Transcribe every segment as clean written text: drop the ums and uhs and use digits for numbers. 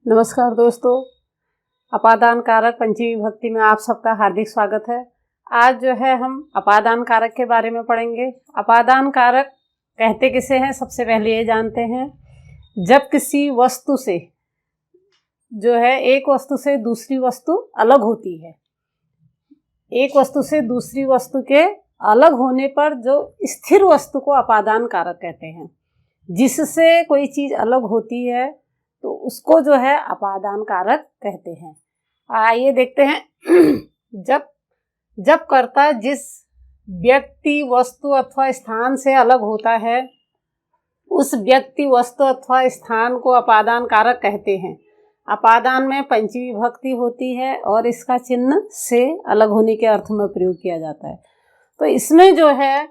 नमस्कार दोस्तों, अपादान कारक पंचमी विभक्ति में आप सबका हार्दिक स्वागत है। आज जो है हम अपादान कारक के बारे में पढ़ेंगे। अपादान कारक कहते किसे हैं, सबसे पहले ये जानते हैं। जब किसी वस्तु से जो है एक वस्तु से दूसरी वस्तु अलग होती है, एक वस्तु से दूसरी वस्तु के अलग होने पर जो स्थिर वस्तु को अपादान कारक कहते हैं। जिससे कोई चीज़ अलग होती है तो उसको जो है अपादान कारक कहते हैं। आइए देखते हैं। जब कर्ता जिस व्यक्ति, वस्तु अथवा स्थान से अलग होता है, उस व्यक्ति, वस्तु अथवा स्थान को अपादान कारक कहते हैं। अपादान में पंचमी विभक्ति होती है और इसका चिन्ह से अलग होने के अर्थ में प्रयोग किया जाता है। तो इसमें जो है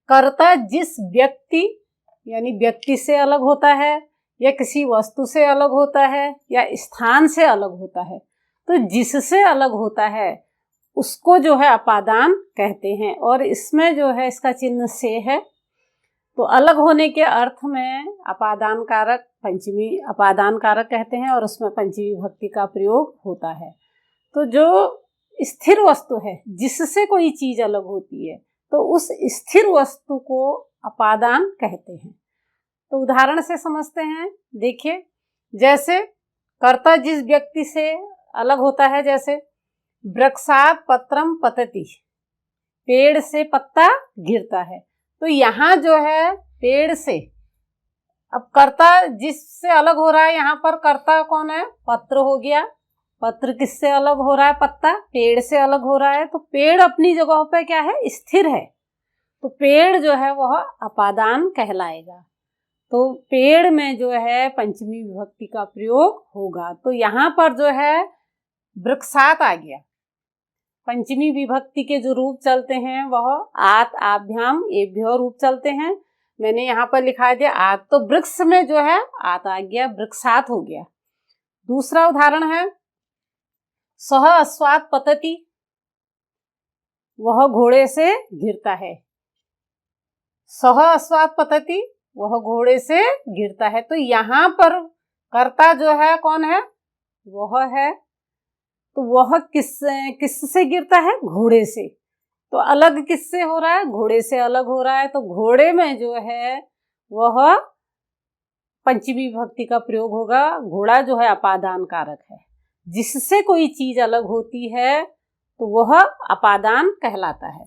कर्ता जिस व्यक्ति यानी व्यक्ति से अलग होता है, या किसी वस्तु से अलग होता है, या स्थान से अलग होता है, तो जिससे अलग होता है उसको जो है अपादान कहते हैं। और इसमें जो है इसका चिन्ह से है, तो अलग होने के अर्थ में अपादान कारक पंचमी अपादान कारक कहते हैं और उसमें पंचमी विभक्ति का प्रयोग होता है। तो जो स्थिर वस्तु है, जिससे कोई चीज़ अलग होती है, तो उस स्थिर वस्तु को अपादान कहते हैं। तो उदाहरण से समझते हैं। देखिए, जैसे कर्ता जिस व्यक्ति से अलग होता है, जैसे वृक्षात् पत्रम पतति, पेड़ से पत्ता गिरता है। तो यहाँ जो है पेड़ से, अब कर्ता जिससे अलग हो रहा है, यहाँ पर कर्ता कौन है? पत्र हो गया। पत्र किससे अलग हो रहा है? पत्ता पेड़ से अलग हो रहा है। तो पेड़ अपनी जगह पे क्या है? स्थिर है। तो पेड़ जो है वह अपादान कहलाएगा। तो पेड़ में जो है पंचमी विभक्ति का प्रयोग होगा। तो यहाँ पर जो है वृक्षात् आ गया। पंचमी विभक्ति के जो रूप चलते हैं वह आत, आभ्याम, एभ्यो रूप चलते हैं। मैंने यहाँ पर लिखा दिया आत, तो वृक्ष में जो है आत आ गया, वृक्षात् हो गया। दूसरा उदाहरण है सह अश्वात् पतति, वह घोड़े से गिरता है। सह अश्वात् पतति, वह घोड़े से गिरता है। तो यहाँ पर कर्ता जो है कौन है? वह है। तो वह किससे गिरता है? घोड़े से। तो अलग किससे हो रहा है? घोड़े से अलग हो रहा है। तो घोड़े में जो है वह पंचमी विभक्ति का प्रयोग होगा। घोड़ा जो है अपादान कारक है। जिससे कोई चीज अलग होती है तो वह अपादान कहलाता है।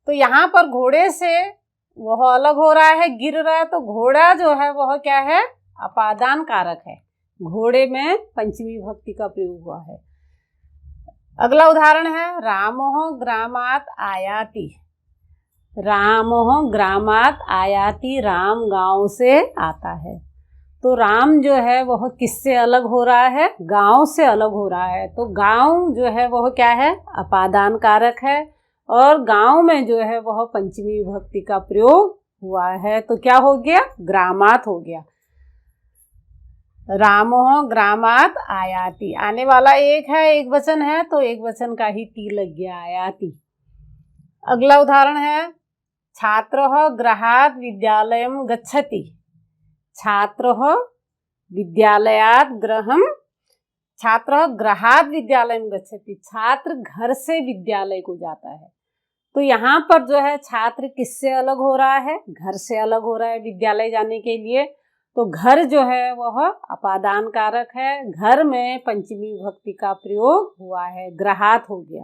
तो यहाँ पर घोड़े से वह अलग हो रहा है, गिर रहा है, तो घोड़ा जो है वह क्या है? अपादान कारक है। घोड़े में पंचमी विभक्ति का प्रयोग हुआ है। अगला उदाहरण है रामोह ग्रामात् आयाति। रामोह ग्रामात् आयाति, राम गांव से आता है। तो राम जो है वह किससे अलग हो रहा है? गांव से अलग हो रहा है। तो गांव जो है वह क्या है? अपादान कारक है। और गांव में जो है वह पंचमी विभक्ति का प्रयोग हुआ है। तो क्या हो गया? ग्रामात् हो गया। रामोह ग्रामात् आयाति, आने वाला एक है, एक वचन है, तो एक वचन का ही टी लग गया, आयाति। अगला उदाहरण है छात्रः गृहात् विद्यालयं गच्छति। छात्रः विद्यालयात् गृहं, छात्रः गृहात् विद्यालयं गच्छति, छात्र घर से विद्यालय को जाता है। तो यहाँ पर जो है छात्र किससे अलग हो रहा है? घर से अलग हो रहा है विद्यालय जाने के लिए। तो घर जो है वह अपादान कारक है। घर में पंचमी विभक्ति का प्रयोग हुआ है, गृहात् हो गया।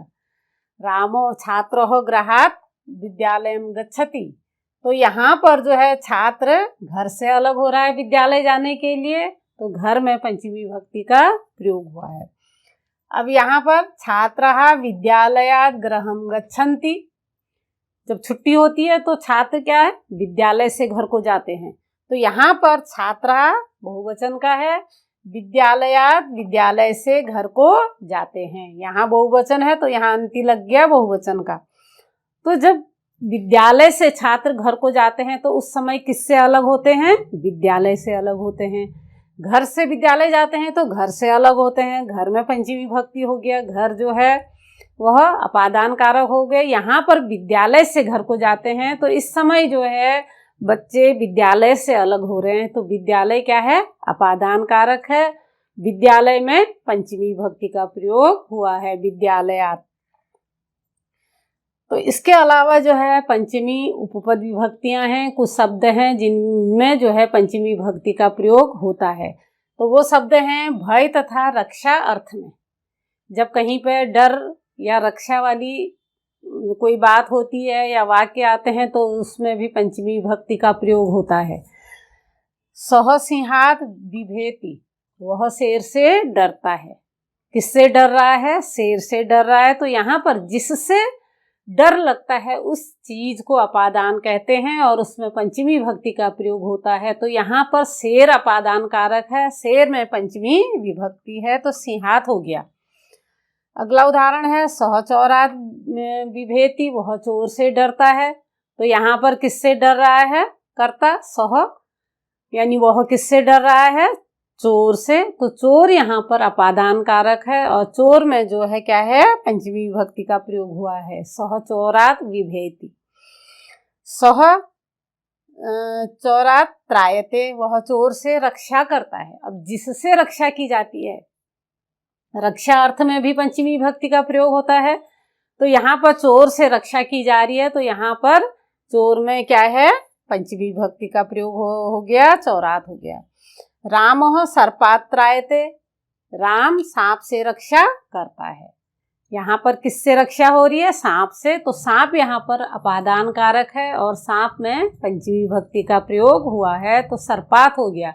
रामो छात्रः गृहात् विद्यालयं गच्छति। तो यहाँ पर जो है छात्र घर से अलग हो रहा है विद्यालय जाने के लिए, तो घर में पंचमी विभक्ति का प्रयोग हुआ है। अब यहाँ पर छात्रः विद्यालयात् गृहं गच्छन्ति, जब छुट्टी होती है तो छात्र क्या है? विद्यालय से घर को जाते हैं। तो यहाँ पर छात्रः बहुवचन का है, विद्यालयात् विद्यालय से घर को जाते हैं। यहाँ बहुवचन है तो यहाँ अंति लग गया बहुवचन का। तो जब विद्यालय से छात्र घर को जाते हैं तो उस समय किससे अलग होते हैं? विद्यालय से अलग होते हैं। घर से विद्यालय जाते हैं तो घर से अलग होते हैं। घर में पंचमी विभक्ति हो गया। घर जो है वह अपादान कारक हो गए। यहाँ पर विद्यालय से घर को जाते हैं तो इस समय जो है बच्चे विद्यालय से अलग हो रहे हैं, तो विद्यालय क्या है? अपादान कारक है। विद्यालय में पंचमी विभक्ति का प्रयोग हुआ है, विद्यालयात्। तो इसके अलावा जो है पंचमी उपपद विभक्तियां हैं, कुछ शब्द हैं जिनमें जो है पंचमी विभक्ति का प्रयोग होता है। तो वो शब्द हैं भय तथा रक्षा अर्थ में। जब कहीं पे डर या रक्षा वाली कोई बात होती है या वाक्य आते हैं तो उसमें भी पंचमी विभक्ति का प्रयोग होता है। सह सिंहात् बिभेति, वह शेर से डरता है। किससे डर रहा है? शेर से डर रहा है। तो यहाँ पर जिससे डर लगता है उस चीज को अपादान कहते हैं और उसमें पंचमी विभक्ति का प्रयोग होता है। तो यहाँ पर शेर अपादान कारक है, शेर में पंचमी विभक्ति है, तो सिंहात हो गया। अगला उदाहरण है सह चौरात् बिभेति, वह चोर से डरता है। तो यहाँ पर किससे डर रहा है? कर्ता सह, यानी वह किससे डर रहा है? चोर से। तो चोर यहाँ पर अपादान कारक है और चोर में जो है क्या है? पंचमी विभक्ति का प्रयोग हुआ है। सह चौरात् बिभेति। सह चौरात् त्रायते, वह चोर से रक्षा करता है। अब जिससे रक्षा की जाती है, रक्षा अर्थ में भी पंचमी विभक्ति का प्रयोग होता है। तो यहाँ पर चोर से रक्षा की जा रही है, तो यहाँ पर चोर में क्या है? पंचमी विभक्ति का प्रयोग हो गया, चौरात् हो गया। रामः सर्पात् त्रायते, राम सांप से रक्षा करता है। यहाँ पर किससे रक्षा हो रही है? सांप से। तो सांप यहाँ पर अपादान कारक है और सांप में पंचमी विभक्ति का प्रयोग हुआ है, तो सर्पात् हो गया।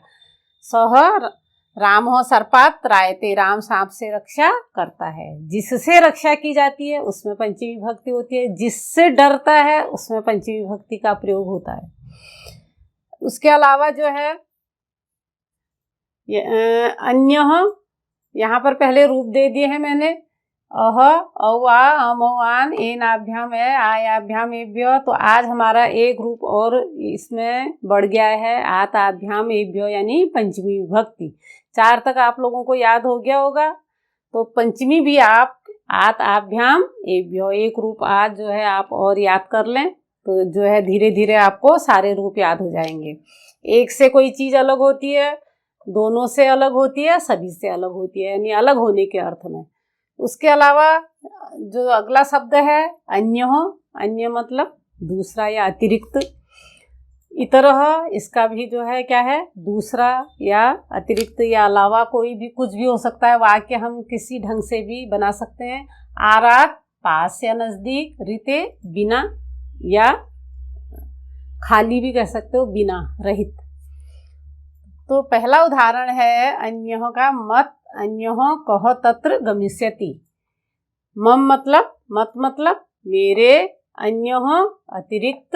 सह रामः सर्पात् त्रायते, राम सांप से रक्षा करता है। जिससे रक्षा की जाती है उसमें पंचमी विभक्ति होती है, जिससे डरता है उसमें पंचमी विभक्ति का प्रयोग होता है। उसके अलावा जो है अन्यः, यहाँ पर पहले रूप दे दिए हैं मैंने, अह औआ अमौआन एनाभ्याम है आयाभ्याम एभ्य। तो आज हमारा एक रूप और इसमें बढ़ गया है, आत आभ्याम एभ्य, यानी पंचमी विभक्ति। 4 तक आप लोगों को याद हो गया होगा। तो पंचमी भी आप आत आभ्याम एभ्य, एक रूप आज जो है आप और याद कर लें, तो जो है धीरे धीरे आपको सारे रूप याद हो जाएंगे। एक से कोई चीज़ अलग होती है, दोनों से अलग होती है, सभी से अलग होती है, यानी अलग होने के अर्थ में। उसके अलावा जो अगला शब्द है अन्य, अन्य मतलब दूसरा या अतिरिक्त। इतरह, इसका भी जो है क्या है? दूसरा या अतिरिक्त या अलावा, कोई भी कुछ भी हो सकता है। वाक्य हम किसी ढंग से भी बना सकते हैं। आरात, पास या नजदीक। रीते, बिना या खाली भी कह सकते हो, बिना, रहित। तो पहला उदाहरण है अन्यों का। मत अन्यों कह तत्र गमिष्यति। मम मतलब, मत मतलब मेरे, अन्यों अतिरिक्त,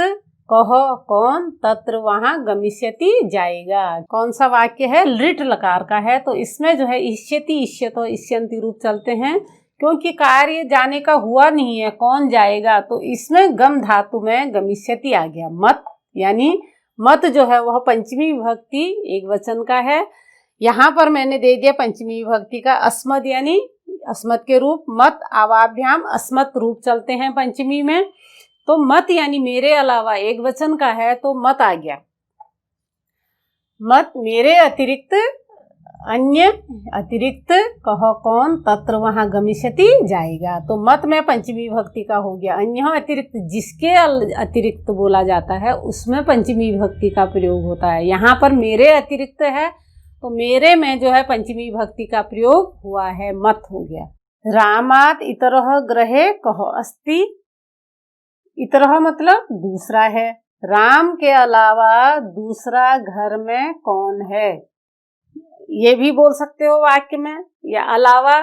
कह कौन, तत्र वहां, गमिष्यति जाएगा। कौन सा वाक्य है? लिट लकार का है। तो इसमें जो है इष्यति, इष्यतो, इष्यन्ति रूप चलते हैं, क्योंकि कार्य जाने का हुआ नहीं है, कौन जाएगा। तो इसमें गम धातु में गमिष्यति आ गया। मत यानी मत जो है वह पंचमी विभक्ति एक वचन का है। यहाँ पर मैंने दे दिया पंचमी विभक्ति का अस्मद, यानी अस्मद के रूप। मत आवाभ्याम अस्मत् रूप चलते हैं पंचमी में। तो मत यानी मेरे अलावा एक वचन का है, तो मत आ गया। मत मेरे अतिरिक्त, अन्य अतिरिक्त, कह कौन, तत्र वहां गमिष्यति जाएगा। तो मत में पंचमी विभक्ति का हो गया। अन्य अतिरिक्त, जिसके अतिरिक्त बोला जाता है उसमें पंचमी विभक्ति का प्रयोग होता है। यहाँ पर मेरे अतिरिक्त है, तो मेरे में जो है पंचमी विभक्ति का प्रयोग हुआ है, मत हो गया। रामात् इतरः गृहे कः अस्ति। इतरः मतलब दूसरा है। राम के अलावा दूसरा घर में कौन है, ये भी बोल सकते हो वाक्य में, या अलावा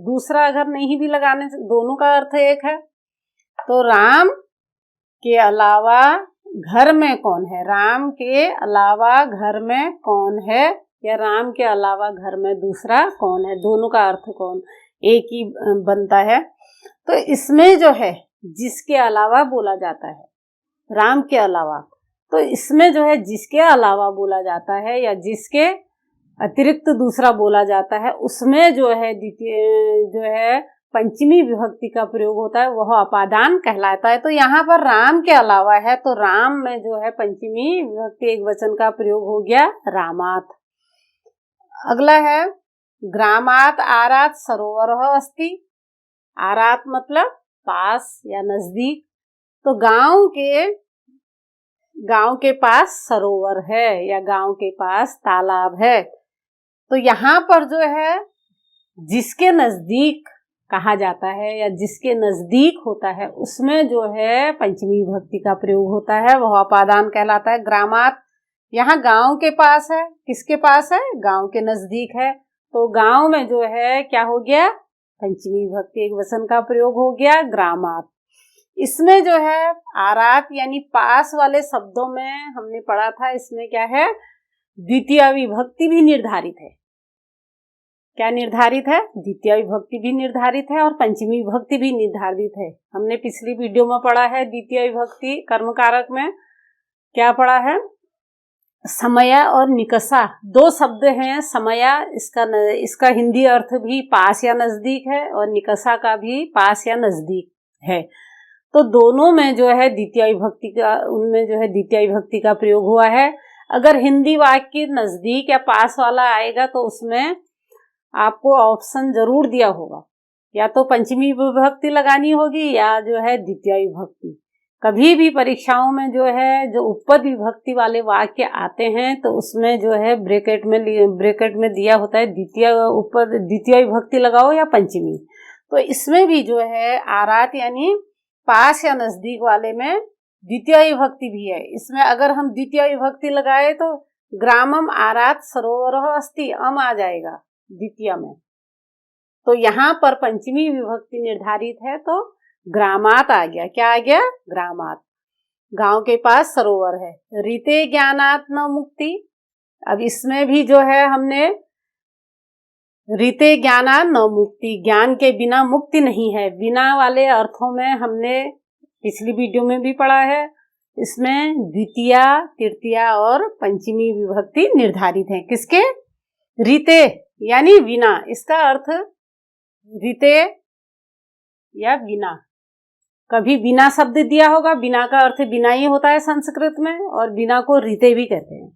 दूसरा घर नहीं भी लगाने से दोनों का अर्थ एक है। तो राम के अलावा घर में कौन है, राम के अलावा घर में कौन है, या राम के अलावा घर में दूसरा कौन है, दोनों का अर्थ कौन एक ही बनता है। तो इसमें जो है जिसके अलावा बोला जाता है, राम के अलावा, तो इसमें जो है जिसके अलावा बोला जाता है या जिसके अतिरिक्त दूसरा बोला जाता है, उसमें जो है द्वितीय जो है पंचमी विभक्ति का प्रयोग होता है, वह अपादान कहलाता है। तो यहाँ पर राम के अलावा है, तो राम में जो है पंचमी विभक्ति एक वचन का प्रयोग हो गया, रामात्। अगला है ग्रामात आरात सरोवरः अस्ति। आरात मतलब पास या नजदीक। तो गांव के पास सरोवर है या गांव के पास तालाब है। तो यहाँ पर जो है जिसके नजदीक कहा जाता है या जिसके नजदीक होता है उसमें जो है पंचमी विभक्ति का प्रयोग होता है, वह अपादान कहलाता है। ग्रामात यहाँ गांव के पास है, किसके पास है? गांव के नजदीक है। तो गांव में जो है क्या हो गया? पंचमी विभक्ति एक वचन का प्रयोग हो गया, ग्रामात। इसमें जो है आरात यानी पास वाले शब्दों में हमने पढ़ा था, इसमें क्या है? द्वितीय विभक्ति भी निर्धारित है। क्या निर्धारित है? द्वितीय विभक्ति भी निर्धारित है और पंचमी विभक्ति भी निर्धारित है। हमने पिछली वीडियो में पढ़ा है द्वितीय विभक्ति कर्मकारक में क्या पढ़ा है? समया और निकषा दो शब्द हैं। समया इसका हिंदी अर्थ भी पास या नजदीक है और निकषा का भी पास या नजदीक है। तो दोनों में जो है द्वितीय विभक्ति का प्रयोग हुआ है। अगर हिंदी वाक्य नजदीक या पास वाला आएगा तो उसमें आपको ऑप्शन जरूर दिया होगा, या तो पंचमी विभक्ति लगानी होगी या जो है द्वितीय विभक्ति। कभी भी परीक्षाओं में जो है जो उपपद विभक्ति वाले वाक्य आते हैं तो उसमें जो है ब्रैकेट में दिया होता है द्वितीय विभक्ति लगाओ या पंचमी। तो इसमें भी जो है आरात यानी पास या नजदीक वाले में द्वितीय विभक्ति भी है। इसमें अगर हम द्वितीय विभक्ति लगाए तो ग्रामम आरात सरोवरः अस्ति, अम आ जाएगा द्वितीय में। तो यहाँ पर पंचमी विभक्ति निर्धारित है तो ग्रामात आ गया। क्या आ गया? ग्रामात। गांव के पास सरोवर है। रीते ज्ञानात न मुक्ति। अब इसमें भी जो है हमने रीते ज्ञानात न मुक्ति, ज्ञान के बिना मुक्ति नहीं है, बिना वाले अर्थों में हमने पिछली वीडियो में भी पढ़ा है। इसमें द्वितीय, तृतीय और पंचमी विभक्ति निर्धारित है। किसके? रीते यानी बिना। इसका अर्थ रीते या बिना। कभी बिना शब्द दिया होगा, बिना का अर्थ बिना ही होता है संस्कृत में, और बिना को रीते भी कहते हैं।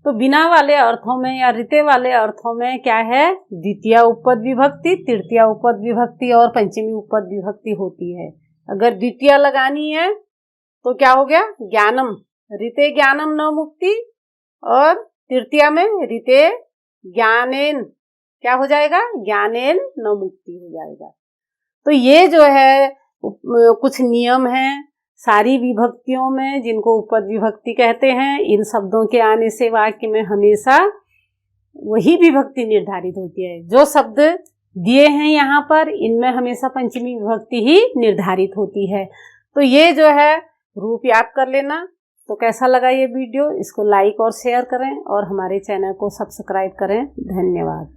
तो बिना वाले अर्थों में या रीते वाले अर्थों में क्या है? द्वितीय उपपद विभक्ति, तृतीय उपपद विभक्ति और पंचमी उपपद विभक्ति होती है। अगर द्वितीय लगानी है तो क्या हो गया? ज्ञानम, रीते ज्ञानम न मुक्ति, और तृतीय में रीते ज्ञानेन क्या हो जाएगा? ज्ञानेन न मुक्ति हो जाएगा। तो ये जो है कुछ नियम हैं सारी विभक्तियों में जिनको उपपद विभक्ति कहते हैं। इन शब्दों के आने से वाक्य में हमेशा वही विभक्ति निर्धारित होती है। जो शब्द दिए हैं यहाँ पर इनमें हमेशा पंचमी विभक्ति ही निर्धारित होती है। तो ये जो है रूप याद कर लेना। तो कैसा लगा ये वीडियो? इसको लाइक और शेयर करें और हमारे चैनल को सब्सक्राइब करें। धन्यवाद।